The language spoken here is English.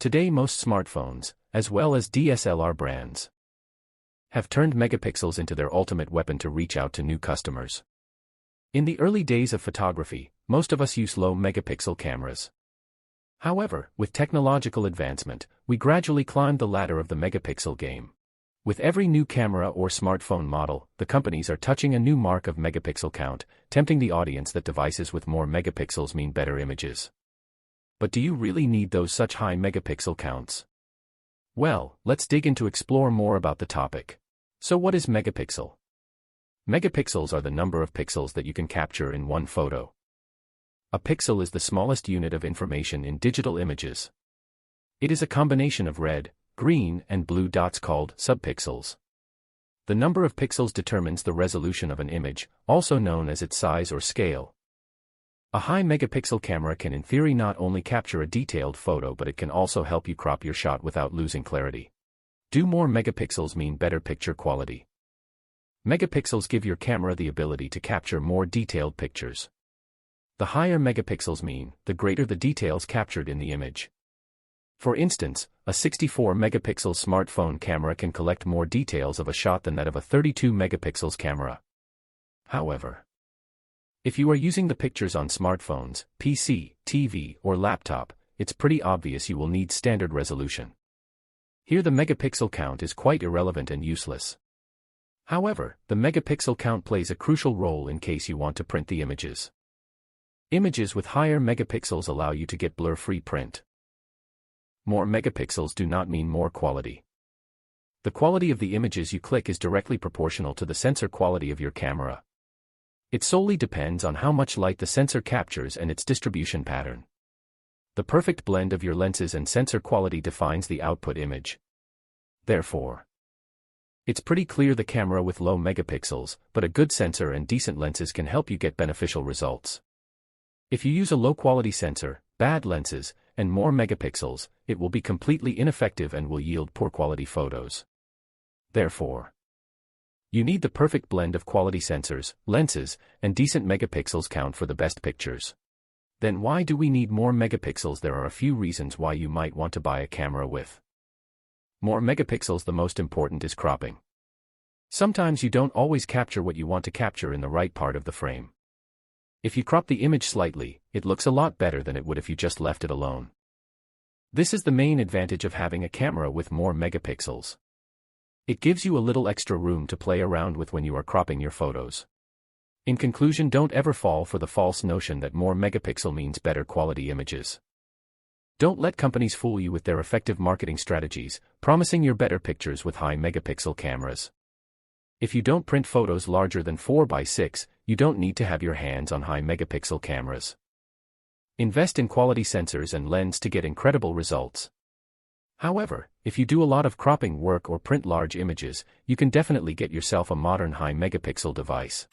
Today most smartphones, as well as DSLR brands, have turned megapixels into their ultimate weapon to reach out to new customers. In the early days of photography, most of us used low megapixel cameras. However, with technological advancement, we gradually climbed the ladder of the megapixel game. With every new camera or smartphone model, the companies are touching a new mark of megapixel count, tempting the audience that devices with more megapixels mean better images. But do you really need those such high megapixel counts? Well, let's dig in to explore more about the topic. So what is megapixel? Megapixels are the number of pixels that you can capture in one photo. A pixel is the smallest unit of information in digital images. It is a combination of red, green, and blue dots called subpixels. The number of pixels determines the resolution of an image, also known as its size or scale. A high megapixel camera can in theory not only capture a detailed photo, but it can also help you crop your shot without losing clarity. Do more megapixels mean better picture quality? Megapixels give your camera the ability to capture more detailed pictures. The higher megapixels mean, the greater the details captured in the image. For instance, a 64 megapixel smartphone camera can collect more details of a shot than that of a 32 megapixels camera. However, if you are using the pictures on smartphones, PC, TV, or laptop, it's pretty obvious you will need standard resolution. Here the megapixel count is quite irrelevant and useless. However, the megapixel count plays a crucial role in case you want to print the images. Images with higher megapixels allow you to get blur-free print. More megapixels do not mean more quality. The quality of the images you click is directly proportional to the sensor quality of your camera. It solely depends on how much light the sensor captures and its distribution pattern. The perfect blend of your lenses and sensor quality defines the output image. Therefore, it's pretty clear the camera with low megapixels, but a good sensor and decent lenses can help you get beneficial results. If you use a low-quality sensor, bad lenses, and more megapixels, it will be completely ineffective and will yield poor-quality photos. Therefore, you need the perfect blend of quality sensors, lenses, and decent megapixels count for the best pictures. Then why do we need more megapixels? There are a few reasons why you might want to buy a camera with more megapixels. The most important is cropping. Sometimes you don't always capture what you want to capture in the right part of the frame. If you crop the image slightly, it looks a lot better than it would if you just left it alone. This is the main advantage of having a camera with more megapixels. It gives you a little extra room to play around with when you are cropping your photos. In conclusion, don't ever fall for the false notion that more megapixel means better quality images. Don't let companies fool you with their effective marketing strategies, promising you better pictures with high megapixel cameras. If you don't print photos larger than 4x6, you don't need to have your hands on high megapixel cameras. Invest in quality sensors and lens to get incredible results. However, if you do a lot of cropping work or print large images, you can definitely get yourself a modern high megapixel device.